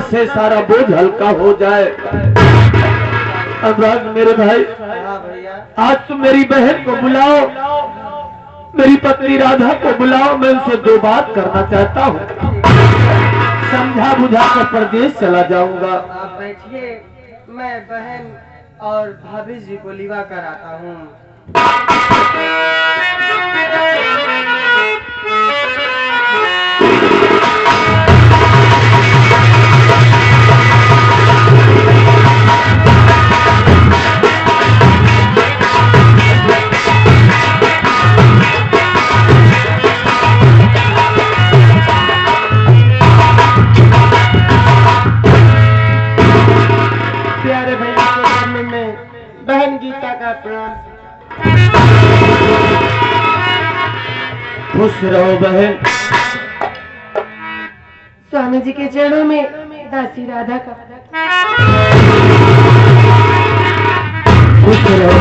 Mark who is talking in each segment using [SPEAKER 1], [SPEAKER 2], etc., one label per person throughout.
[SPEAKER 1] से सारा बोझ हल्का हो जाए। अनुराग मेरे भाई, आज तुम मेरी बहन को बुलाओ, मेरी पत्नी राधा को बुलाओ, मैं उनसे दो बात करना चाहता हूँ। समझा बुझा कर प्रदेश चला जाऊंगा।
[SPEAKER 2] आप बैठिए, मैं बहन और भाभी जी को लिवा कर आता हूँ। प्यारे भैया के सामने में बहन गीता का प्रणाम।
[SPEAKER 1] खुश रहो बहन।
[SPEAKER 2] स्वामी जी के चरणों में दासी राधा का
[SPEAKER 1] खुश रहो।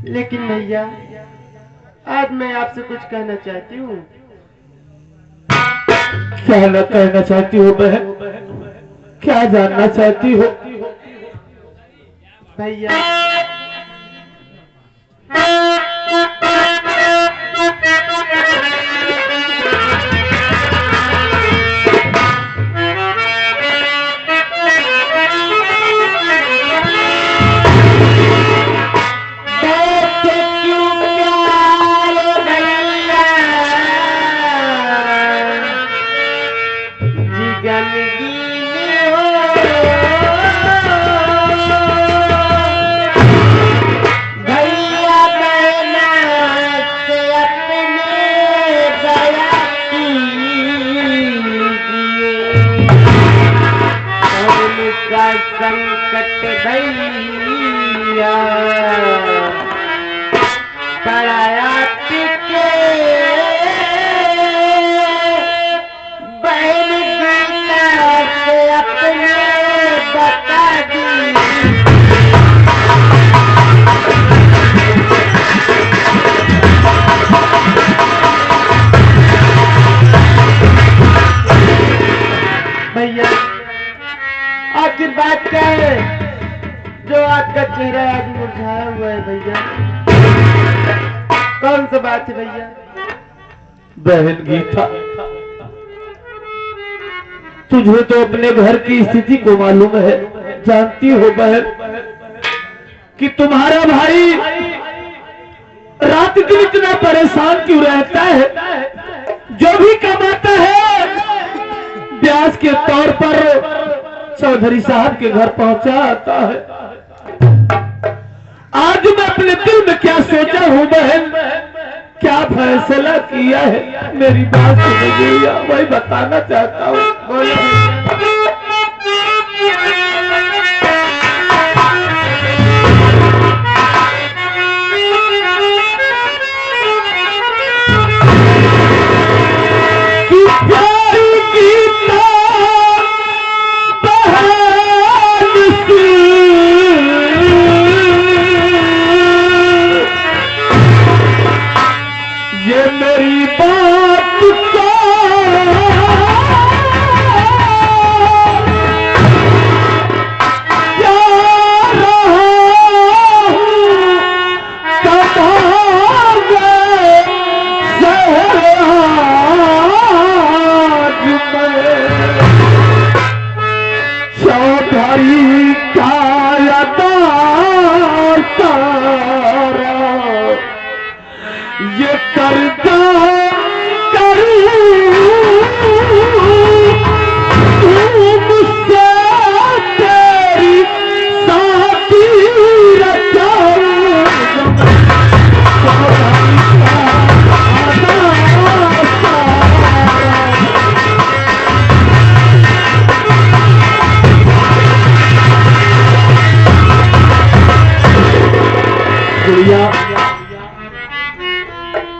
[SPEAKER 2] लेकिन भैया, आज मैं आपसे कुछ कहना चाहती हूँ।
[SPEAKER 1] क्या न कहना चाहती हो बहन? क्या जानना चाहती हो?
[SPEAKER 2] भैया, संकट भैया पराया टिके बहन गीता से अपने बता दी। भैया, आखिर बात क्या है जो आपका चेहरा आज मुरझाया हुआ है? भैया, कौन सा बात है भैया?
[SPEAKER 1] बहन गीता, तुझे तो अपने घर की स्थिति को मालूम है, जानती हो बहन कि तुम्हारा भाई रात दिन इतना परेशान क्यों रहता है। जो भी कमाता है ब्याज के तौर पर चौधरी साहब के घर पहुंचा आता है। आज मैं अपने दिल में क्या सोचा हूं बहन, क्या फैसला किया है, मेरी बात सुनिए, वही बताना चाहता हूं।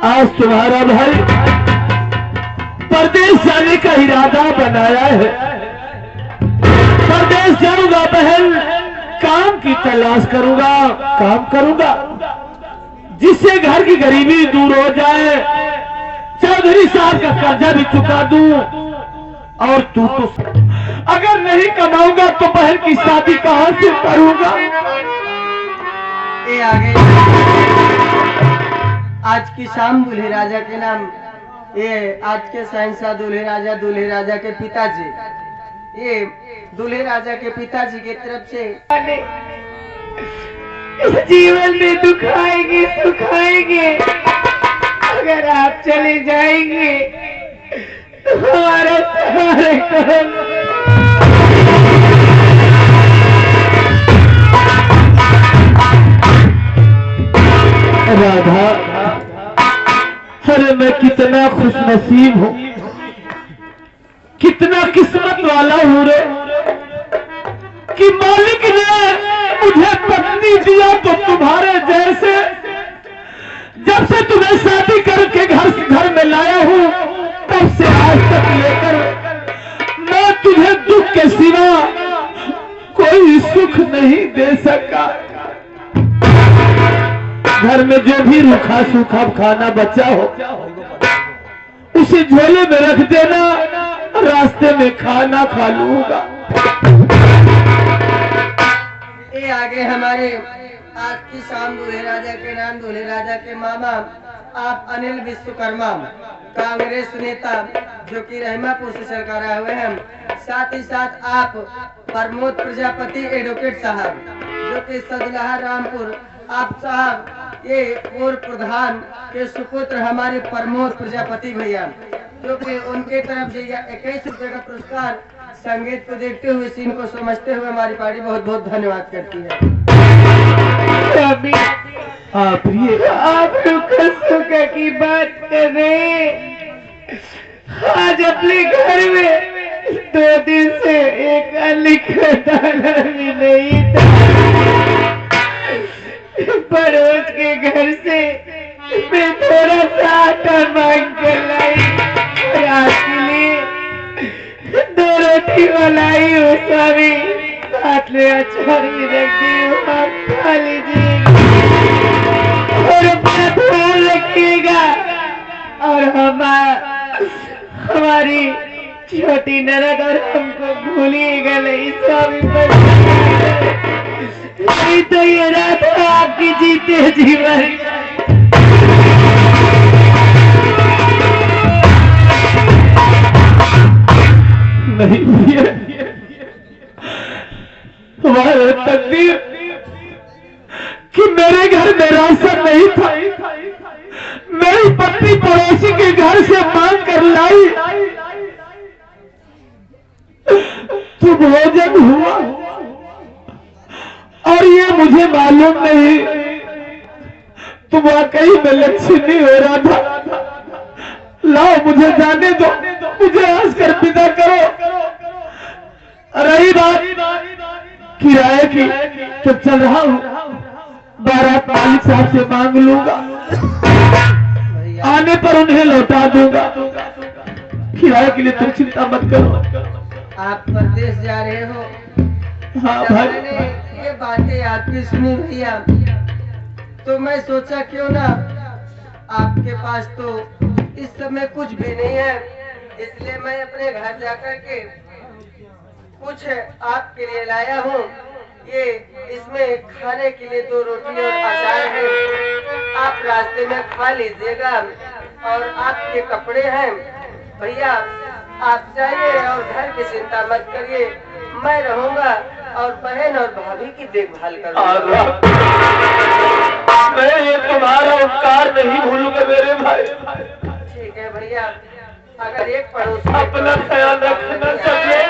[SPEAKER 1] आज तुम्हारा भाई परदेश जाने का इरादा बनाया है। परदेश जाऊंगा बहन, काम की तलाश करूंगा, काम करूंगा जिससे घर की गरीबी दूर हो जाए, चौधरी साहब का कर्जा भी चुका दूं, और तू तो अगर नहीं कमाऊंगा तो बहन की शादी कहां से करूंगा?
[SPEAKER 2] ये आगे आज की शाम दूल्हे राजा के नाम, ये आज के शहंशाह दूल्हे राजा के पिताजी, ये दूल्हे राजा के पिताजी की तरफ से इस जीवन में दुख आएंगे सुख आएंगे, अगर आप चले जाएंगे तो हमारा सहारे करो।
[SPEAKER 1] राधा, अरे मैं कितना खुशनसीब हूँ, कितना किस्मत वाला हूँ रे कि मालिक ने मुझे पत्नी दिया। तो तुम्हारे जैसे जब से तुम्हें शादी करके घर में लाया हूँ तब से आज तक लेकर मैं तुम्हें दुख के सिवा कोई सुख नहीं दे सका। घर में जो भी रूखा सूखा खाना बचा हो उसे झोले में रख देना, रास्ते में खाना खा लूंगा।
[SPEAKER 2] ये आगे हमारे आज की शाम दूल्हे राजा के नाम, दूल्हे राजा के मामा आप अनिल विश्वकर्मा कांग्रेस नेता जो कि रहमापुर से सरकार आए हुए हैं, साथ ही साथ आप प्रमोद प्रजापति एडवोकेट साहब जो कि सदुल्लाह रामपुर, आप साहब ये पूर्व प्रधान के सुपुत्र हमारे प्रमोद प्रजापति भैया जो कि उनके तरफ से 21 रुपए का पुरस्कार संगीत को देखते हुए सीन को समझते हुए हमारी पार्टी बहुत बहुत धन्यवाद करती है। आप सुख की बात कर रहे, आज अपने घर में 2 दिन से एक लिखा दाना भी नहीं था। पड़ोस के घर से मैं थोड़ा सा आटा मांग कर लाई और आपके लिए 2 रोटी बनाई हूँ स्वामी, साथ में अचार भी रख दी हूँ, आप खा लीजिए और अपना ध्यान रखिएगा। और हमारी छोटी ननद और हमको भूलिएगा नहीं स्वामी, नहीं तो ये रात आपकी जीते जीवन।
[SPEAKER 1] नहीं भैया, तुम्हारे तकदीर कि मेरे घर में राशन नहीं था, मेरी पत्नी पड़ोसी के घर से मांग कर लाई तो भोजन हुआ और ये मुझे मालूम नहीं तुम वाकई में लक्ष्मी हो रहा था। लाओ मुझे जाने दो, मुझे हंस कर विदा करो। रही बात किराए की तो चल रहा हूँ, बारात मालिक साहब से मांग लूंगा, आने पर उन्हें लौटा दूंगा। किराए के लिए तुम चिंता मत करो।
[SPEAKER 2] आप परदेश जा रहे हो?
[SPEAKER 1] हाँ भाई।
[SPEAKER 2] मैंने ये बातें आपकी सुनी भैया तो मैं सोचा क्यों ना आपके पास तो इस समय कुछ भी नहीं है, इसलिए मैं अपने घर जाकर के कुछ आपके लिए लाया हूँ। ये इसमें खाने के लिए 2 रोटी और अचार है, आप रास्ते में खा लीजिएगा। और आपके कपड़े हैं भैया, आप जाइए और घर की चिंता मत करिए, मैं रहूंगा और बहन और भाभी की देखभाल करूंगा।
[SPEAKER 1] मैं ये तुम्हारा उपकार नहीं भूलूंगा मेरे भाई।
[SPEAKER 2] ठीक है भैया, अगर एक पड़ोस
[SPEAKER 1] अपना ख्याल रखना चाहिए।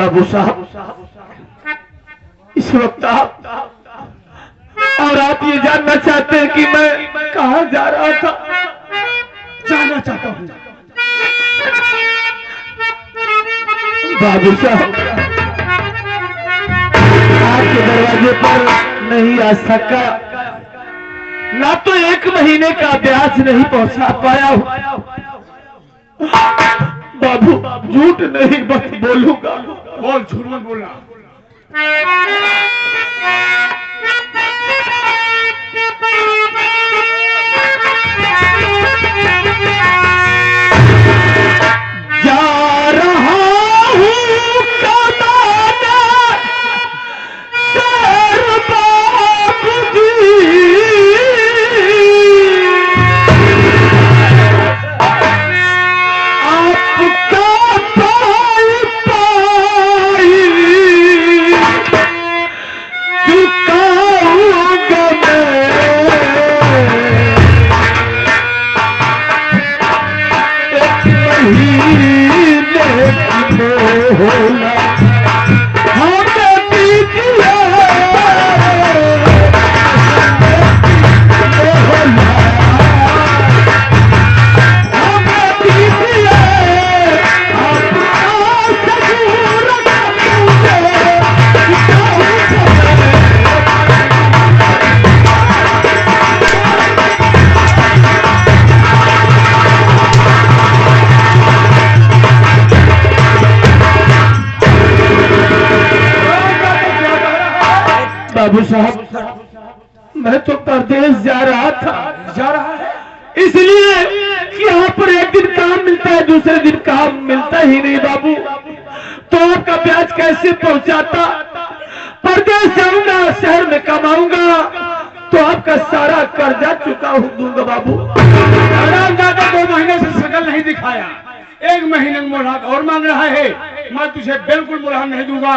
[SPEAKER 1] बाबू साहब, इस वक्त आप और आप ये जानना चाहते हैं कि मैं कहाँ जा रहा था?
[SPEAKER 3] जाना चाहता हूँ
[SPEAKER 1] बाबू साहब, आपके दरवाजे पर नहीं आ सका, ना तो 1 महीने का ब्याज नहीं पहुंचा पाया हूं। बाबू झूठ नहीं बस बोलूंगा।
[SPEAKER 3] बोल, झूठ मत बोलना।
[SPEAKER 1] जा रहा हूँ कमाने शेर बाबू जी, बाबू साहब, मैं तो परदेश जा रहा था।
[SPEAKER 3] जा रहा है
[SPEAKER 1] इसलिए कि यहाँ पर एक दिन काम मिलता है, दूसरे दिन काम मिलता ही नहीं बाबू, तो आपका ब्याज कैसे पहुंचाता? परदेश जाऊंगा, शहर में कमाऊंगा तो आपका सारा कर्जा चुका दूंगा बाबू।
[SPEAKER 3] दादा 2 महीने से शकल नहीं दिखाया, 1 महीने में मुलाकात और मांग रहा है। मैं तुझे बिल्कुल मुलाकात नहीं दूंगा,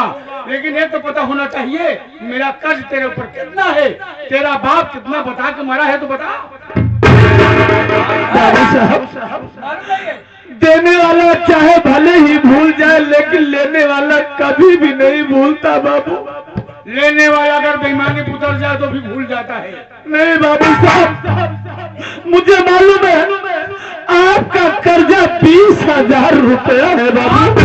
[SPEAKER 3] लेकिन ये तो पता होना चाहिए मेरा कर्ज तेरे ऊपर कितना है, तेरा बाप कितना बता के मरा है तो बता।
[SPEAKER 1] बाबू साहब, देने वाला चाहे भले ही भूल जाए, लेकिन लेने वाला कभी भी नहीं भूलता बाबू।
[SPEAKER 3] लेने वाला अगर बेईमानी उतर जाए तो भी भूल जाता है।
[SPEAKER 1] नहीं बाबू साहब, मुझे मालूम है आपका कर्जा 20,000 रुपया है बाबू।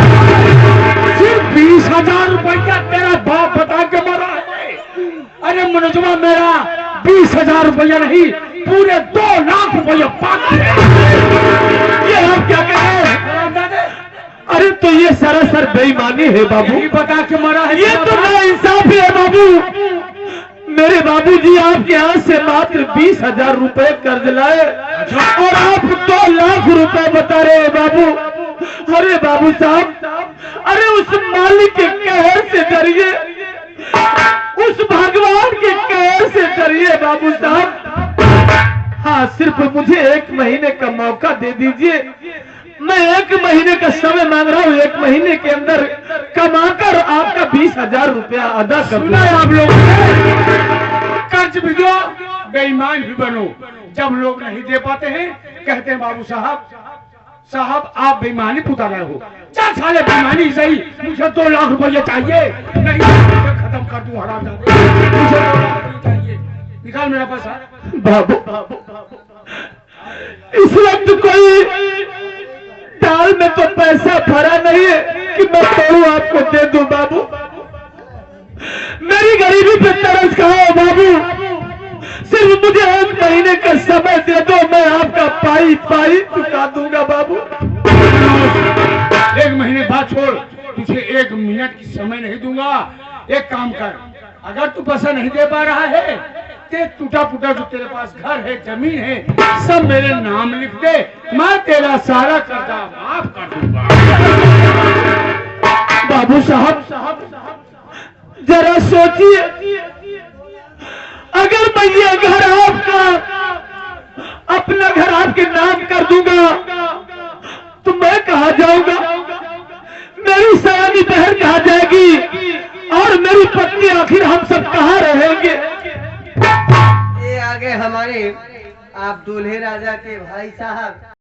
[SPEAKER 3] सिर्फ 20,000 रुपया तेरा बाप बता के मरा है? अरे मुनजमा, मेरा 20,000 रुपया नहीं, पूरे 2 लाख रुपया बाकी है।
[SPEAKER 1] ये आप क्या कह रहे हैं? अरे तो ये सरासर बेईमानी है बाबू।
[SPEAKER 3] यही बता के मरा है।
[SPEAKER 1] ये तो नाइंसाफी है बाबू। मेरे बाबूजी आपके यहाँ से मात्र 20,000 रुपए कर्ज लाए और आप 2 लाख रुपए बता रहे हैं बाबू। अरे बाबू साहब, अरे उस मालिक के कहर से डरिए, उस भगवान के कहर से डरिए बाबू साहब। हाँ, सिर्फ मुझे 1 महीने का मौका दे दीजिए, मैं 1 महीने का समय मांग रहा हूँ। 1 महीने के अंदर कमाकर आपका 20,000 रुपया अदा कर दूंगा।
[SPEAKER 3] आप लोग कर्ज भी दो, बेईमान भी बनो। जब लोग नहीं दे पाते हैं कहते हैं बाबू साहब आप बेईमानी पुता रहे हो। 4 साल बेईमानी सही, मुझे 2 लाख रुपया चाहिए, नहीं तो खत्म कर दूं हरामजादे। मुझे 2 लाख रुपया चाहिए, निकाल मेरा पैसा।
[SPEAKER 1] बाबू, इस वक्त कोई दाल में तो पैसा भरा नहीं है कि मैं तोड़ू आपको दे दूं बाबू। मेरी गरीबी पे तरस खाओ बाबू, सिर्फ मुझे 1 महीने का समय दे दो, मैं आपका पाई पाई चुका दूंगा बाबू।
[SPEAKER 3] 1 महीने बाद छोड़, तुझे 1 मिनट की समय नहीं दूंगा। एक काम कर, अगर तू पैसा नहीं दे पा रहा है, ते टूटा फूटा जो तेरे पास घर है, जमीन है, सब मेरे नाम लिख दे, मैं तेरा सारा कर्जा माफ कर दूंगा।
[SPEAKER 1] बाबू साहब, जरा सोचिए, अगर मैं ये घर आपका, अपना घर आपके नाम कर दूंगा तो मैं कहाँ जाऊंगा? मेरी सयानी बहन कहाँ जाएगी और मेरी पत्नी, आखिर हम सब कहाँ रहेंगे?
[SPEAKER 2] ये आगे हमारे आप दूल्हे राजा के भाई साहब